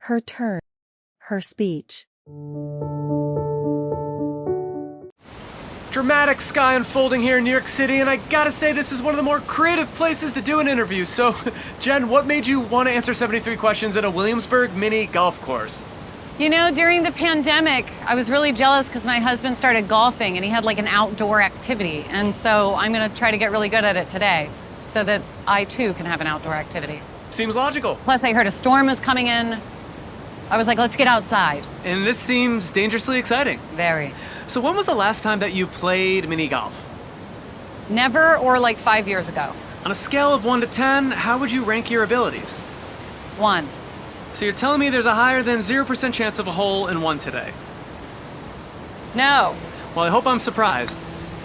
her turn, her speech. Dramatic sky unfolding here in New York City, and I gotta say this is one of the more creative places to do an interview. So, Jen, what made you want to answer 73 questions at a Williamsburg mini golf course? You know, during the pandemic, I was really jealous because my husband started golfing and he had like an outdoor activity. And so I'm gonna try to get really good at it today so that I too can have an outdoor activity. Seems logical. Plus I heard a storm was coming in. I was like, let's get outside. And this seems dangerously exciting. Very. So when was the last time that you played mini golf? Never, or like 5 years ago. On a scale of 1 to 10, how would you rank your abilities? 1. So you're telling me there's a higher than 0% chance of a hole in one today? No. Well, I hope I'm surprised.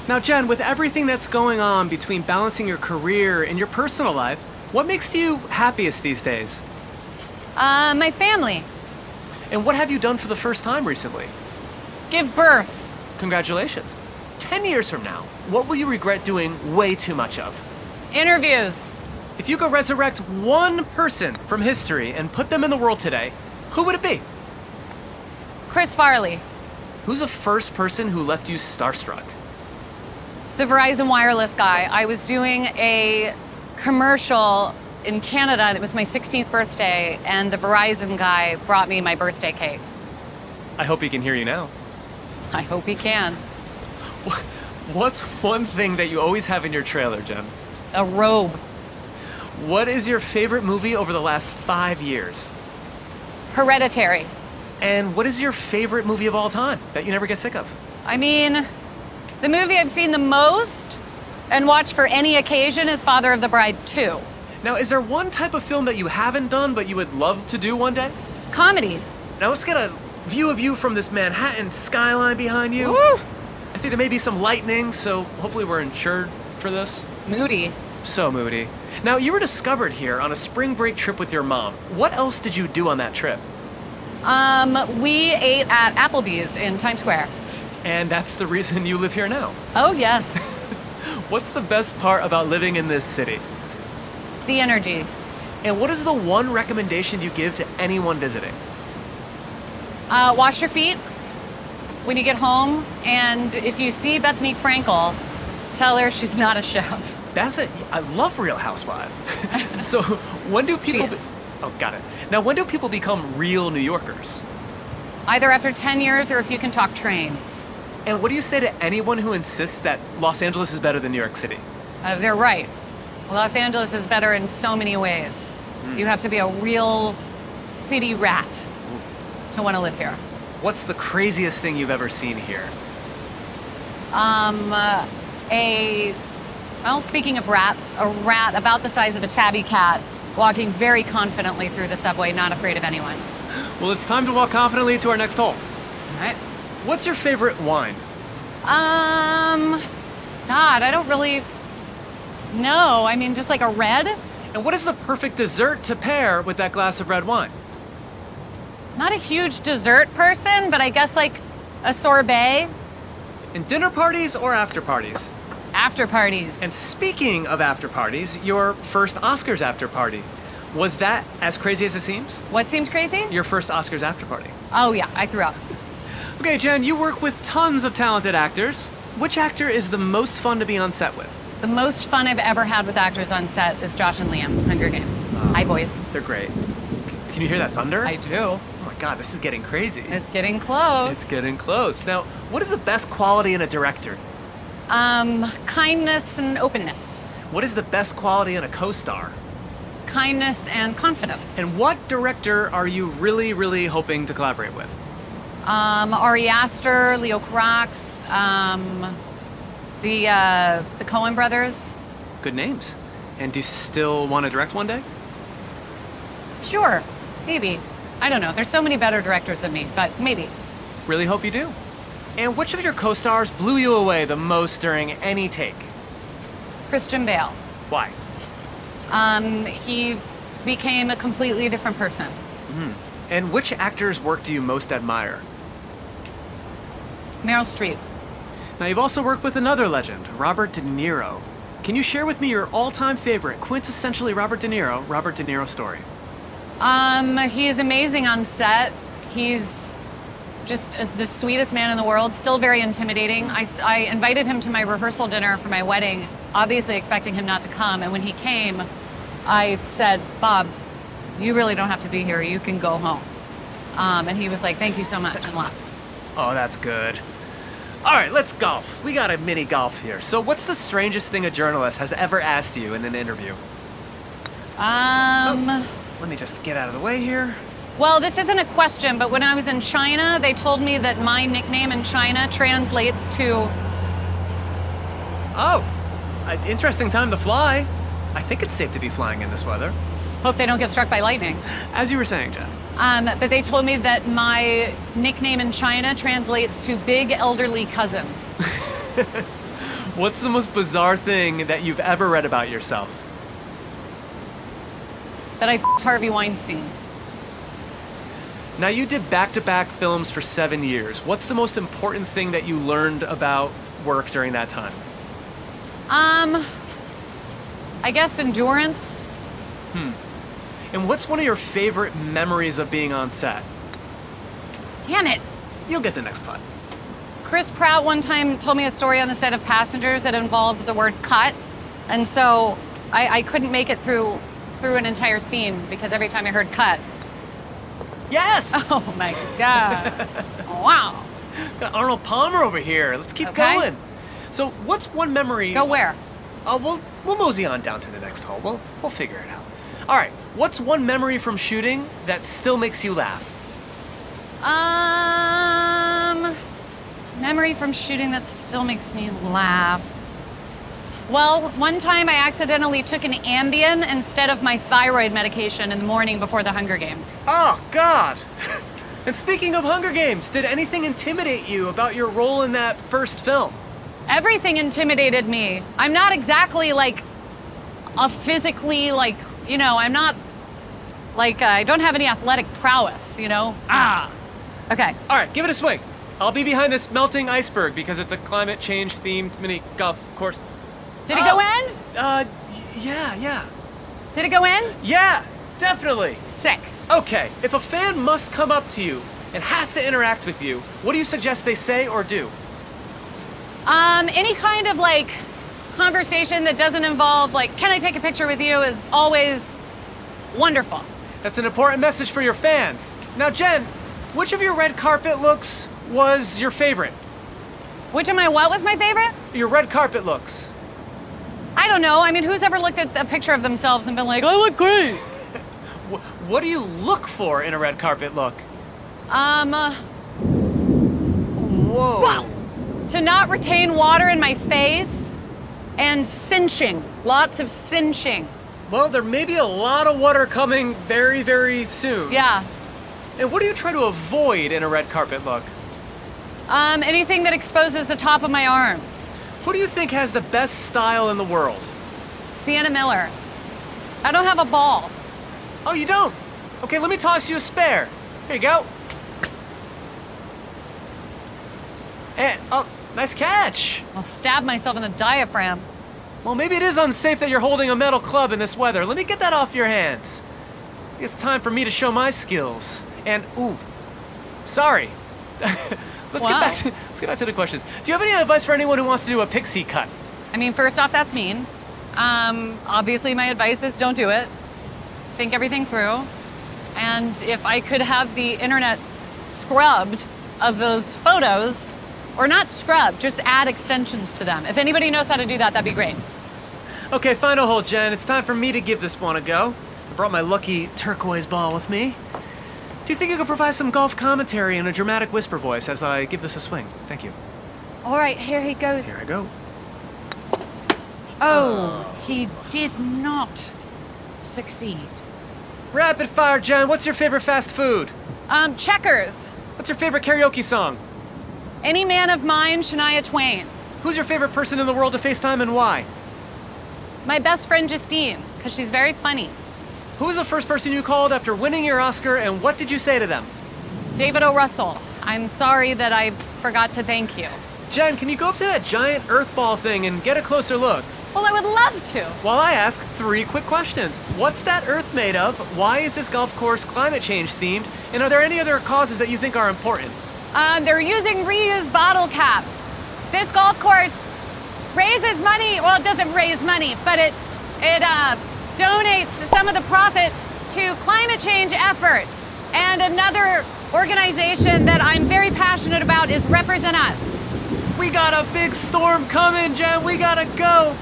Now, Jen, with everything that's going on between balancing your career and your personal life, what makes you happiest these days? My family. And what have you done for the first time recently? Give birth. Congratulations. 10 years from now, what will you regret doing way too much of? Interviews. If you could resurrect one person from history and put them in the world today, who would it be? Chris Farley. Who's the first person who left you starstruck? The Verizon wireless guy. I was doing a commercial in Canada, and it was my 16th birthday, and the Verizon guy brought me my birthday cake. I hope he can hear you now. I hope he can. What's one thing that you always have in your trailer, Jen? A robe. What is your favorite movie over the last 5 years? Hereditary. And what is your favorite movie of all time that you never get sick of? I mean, the movie I've seen the most and watched for any occasion is Father of the Bride 2. Now, is there one type of film that you haven't done but you would love to do one day? Comedy. Now let's get a view of you from this Manhattan skyline behind you. Woo! I think there may be some lightning, so hopefully we're insured for this. Moody. So moody. Now, you were discovered here on a spring break trip with your mom. What else did you do on that trip? We ate at Applebee's in Times Square. And that's the reason you live here now. Oh, yes. What's the best part about living in this city? The energy. And what is the one recommendation you give to anyone visiting? Wash your feet when you get home, and if you see Bethany Frankel, tell her she's not a chef. That's it. I love Real Housewives. So when do people... Oh, got it. Now, when do people become real New Yorkers? Either after 10 years or if you can talk trains. And what do you say to anyone who insists that Los Angeles is better than New York City? They're right. Los Angeles is better in so many ways. You have to be a real city rat to want to live here. What's the craziest thing you've ever seen here? Well, speaking of rats, a rat about the size of a tabby cat walking very confidently through the subway, not afraid of anyone. Well, it's time to walk confidently to our next hole. All right. What's your favorite wine? God, I don't really know. I mean, just like a red? And what is the perfect dessert to pair with that glass of red wine? Not a huge dessert person, but I guess like a sorbet. In dinner parties or after parties? After parties. And speaking of after parties, your first Oscars after party. Was that as crazy as it seems? What seems crazy? Your first Oscars after party. Oh yeah, I threw up. Okay, Jen, you work with tons of talented actors. Which actor is the most fun to be on set with? The most fun I've ever had with actors on set is Josh and Liam, Hunger Games. Hi, boys. They're great. Can you hear that thunder? I do. Oh my God, this is getting crazy. It's getting close. It's getting close. Now, what is the best quality in a director? Kindness and openness. What is the best quality in a co-star? Kindness and confidence. And what director are you really, really hoping to collaborate with? Ari Aster, Leo Carax, the Coen brothers. Good names. And do you still want to direct one day? Sure, maybe. I don't know. There's so many better directors than me, but maybe. Really hope you do. And which of your co-stars blew you away the most during any take? Christian Bale. Why? He became a completely different person. And which actor's work do you most admire? Meryl Streep. Now, you've also worked with another legend, Robert De Niro. Can you share with me your all-time favorite, quintessentially Robert De Niro story? He's amazing on set. He's just the sweetest man in the world, still very intimidating. I invited him to my rehearsal dinner for my wedding, obviously expecting him not to come. And when he came, I said, Bob, you really don't have to be here. You can go home. And he was like, thank you so much, and left. Oh, that's good. All right, let's golf. We got a mini golf here. So what's the strangest thing a journalist has ever asked you in an interview? Let me just get out of the way here. Well, this isn't a question, but when I was in China, they told me that my nickname in China translates to... Oh, interesting time to fly. I think it's safe to be flying in this weather. Hope they don't get struck by lightning. As you were saying, Jen. But they told me that my nickname in China translates to big elderly cousin. What's the most bizarre thing that you've ever read about yourself? That I f***ed Harvey Weinstein. Now, you did back-to-back films for 7 years. What's the most important thing that you learned about work during that time? I guess endurance. And what's one of your favorite memories of being on set? Damn it. You'll get the next putt. Chris Pratt one time told me a story on the set of Passengers that involved the word cut. And so I couldn't make it through an entire scene because every time I heard cut. Yes! Oh my God. Wow. Got Arnold Palmer over here. Let's keep going. So what's one memory... Go where? We'll mosey on down to the next hole. We'll figure it out. All right, what's one memory from shooting that still makes you laugh? Memory from shooting that still makes me laugh. Well, one time I accidentally took an Ambien instead of my thyroid medication in the morning before the Hunger Games. Oh, God. And speaking of Hunger Games, did anything intimidate you about your role in that first film? Everything intimidated me. I'm not exactly like a physically like, you know, I'm not like, I don't have any athletic prowess, you know? Okay. All right, give it a swing. I'll be behind this melting iceberg because it's a climate change themed mini golf course. Did it go in? Yeah. Did it go in? Yeah, definitely. Sick. Okay, if a fan must come up to you and has to interact with you, what do you suggest they say or do? Any kind of like conversation that doesn't involve like, can I take a picture with you is always wonderful. That's an important message for your fans. Now, Jen, which of your red carpet looks was your favorite? Which of my what was my favorite? Your red carpet looks. I don't know. I mean, who's ever looked at a picture of themselves and been like, I look great? What do you look for in a red carpet look? Whoa. Wow. To not retain water in my face and cinching. Lots of cinching. Well, there may be a lot of water coming very, very soon. Yeah. And what do you try to avoid in a red carpet look? Anything that exposes the top of my arms. Who do you think has the best style in the world? Sienna Miller. I don't have a ball. Oh, you don't? Okay, let me toss you a spare. Here you go. And, oh, nice catch. I'll stab myself in the diaphragm. Well, maybe it is unsafe that you're holding a metal club in this weather. Let me get that off your hands. It's time for me to show my skills. And, ooh, sorry. Let's get back to the questions. Do you have any advice for anyone who wants to do a pixie cut? I mean, first off, that's mean. Obviously, my advice is don't do it. Think everything through. And if I could have the internet scrubbed of those photos, or not scrubbed, just add extensions to them. If anybody knows how to do that, that'd be great. Okay, final hole, Jen. It's time for me to give this one a go. I brought my lucky turquoise ball with me. Do you think you could provide some golf commentary in a dramatic whisper voice as I give this a swing? Thank you. All right, here he goes. Here I go. Oh, he did not succeed. Rapid fire, Jen. What's your favorite fast food? Checkers. What's your favorite karaoke song? Any Man of Mine, Shania Twain. Who's your favorite person in the world to FaceTime and why? My best friend Justine, because she's very funny. Who was the first person you called after winning your Oscar, and what did you say to them? David O. Russell. I'm sorry that I forgot to thank you. Jen, can you go up to that giant earth ball thing and get a closer look? Well, I would love to. Well, I ask 3 quick questions. What's that Earth made of? Why is this golf course climate change themed? And are there any other causes that you think are important? They're using reused bottle caps. This golf course raises money. Well, it doesn't raise money, but it donates some of the profits to climate change efforts. And another organization that I'm very passionate about is Represent Us. We got a big storm coming, Jen. We gotta go.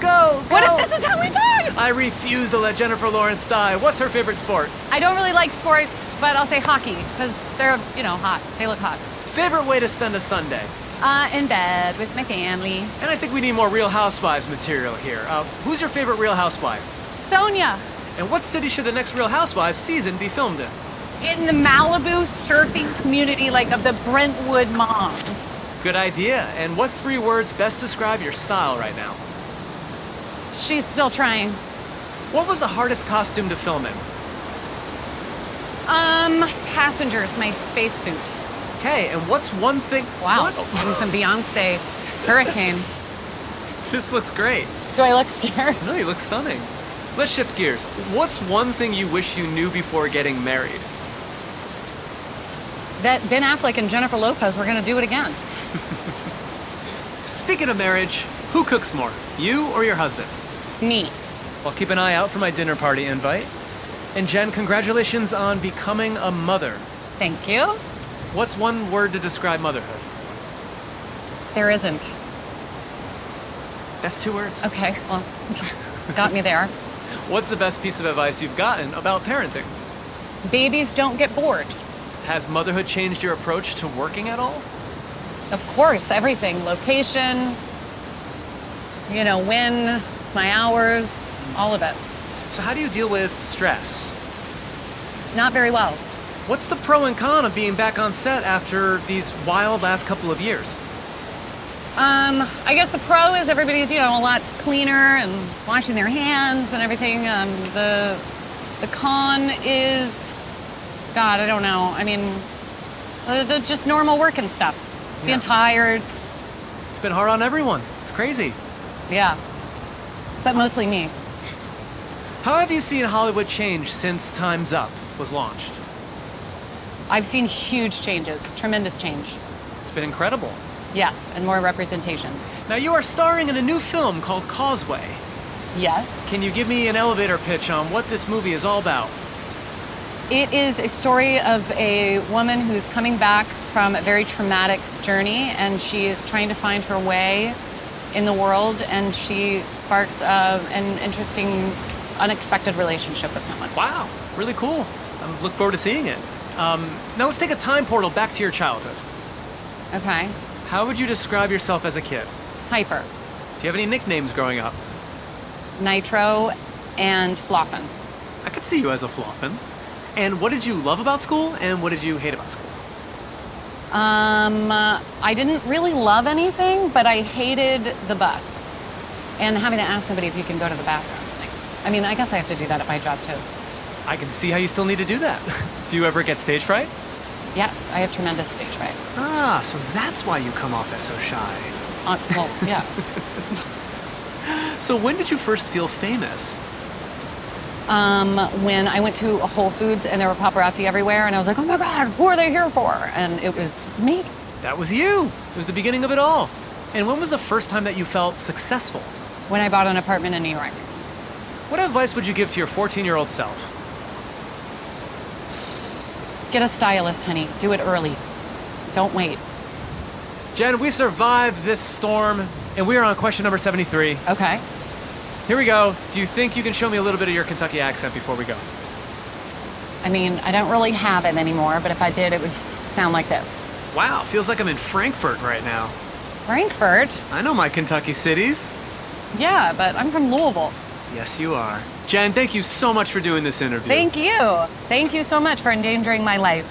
What if this is how we die? I refuse to let Jennifer Lawrence die. What's her favorite sport? I don't really like sports, but I'll say hockey, because they're, hot. They look hot. Favorite way to spend a Sunday? In bed with my family. And I think we need more Real Housewives material here. Who's your favorite Real Housewife? Sonia. And what city should the next Real Housewives season be filmed in? In the Malibu surfing community, of the Brentwood Moms. Good idea. And what 3 words best describe your style right now? She's still trying. What was the hardest costume to film in? Passengers, my spacesuit. Okay, and what's one thing... Wow, What? getting some Beyonce Hurricane. This looks great. Do I look scared? No, you look stunning. Let's shift gears. What's one thing you wish you knew before getting married? That Ben Affleck and Jennifer Lopez were gonna do it again. Speaking of marriage, who cooks more, you or your husband? Me. I'll keep an eye out for my dinner party invite. And Jen, congratulations on becoming a mother. Thank you. What's one word to describe motherhood? There isn't. That's 2 words. Okay, well, got me there. What's the best piece of advice you've gotten about parenting? Babies don't get bored. Has motherhood changed your approach to working at all? Of course, everything. Location, when, my hours, all of it. So how do you deal with stress? Not very well. What's the pro and con of being back on set after these wild last couple of years? I guess the pro is everybody's, a lot cleaner and washing their hands and everything. The con is, God, I don't know. I mean, the just normal work and stuff. Being tired. It's been hard on everyone. It's crazy. Yeah. But mostly me. How have you seen Hollywood change since Time's Up was launched? I've seen huge changes, tremendous change. It's been incredible. Yes, and more representation. Now you are starring in a new film called Causeway. Yes. Can you give me an elevator pitch on what this movie is all about? It is a story of a woman who's coming back from a very traumatic journey, and she is trying to find her way in the world, and she sparks an interesting, unexpected relationship with someone. Wow, really cool. I look forward to seeing it. Now let's take a time portal back to your childhood. Okay. How would you describe yourself as a kid? Hyper, Do you have any nicknames growing up? Nitro, and Floppin. I could see you as a floffin. And what did you love about school, and what did you hate about school? I didn't really love anything, but I hated the bus and having to ask somebody if you can go to the bathroom. I guess I have to do that at my job too. I can see how you still need to do that. Do you ever get stage fright? Yes, I have tremendous stage fright. Ah, so that's why you come off as so shy. Well, yeah. So when did you first feel famous? When I went to a Whole Foods and there were paparazzi everywhere, and I was like, oh my God, who are they here for? And it was me. That was you. It was the beginning of it all. And when was the first time that you felt successful? When I bought an apartment in New York. What advice would you give to your 14-year-old self? Get a stylist, honey. Do it early. Don't wait. Jen, we survived this storm, and we are on question number 73. Okay. Here we go. Do you think you can show me a little bit of your Kentucky accent before we go? I don't really have it anymore, but if I did, it would sound like this. Wow, feels like I'm in Frankfurt right now. Frankfurt? I know my Kentucky cities. Yeah, but I'm from Louisville. Yes, you are. Jen, thank you so much for doing this interview. Thank you. Thank you so much for endangering my life.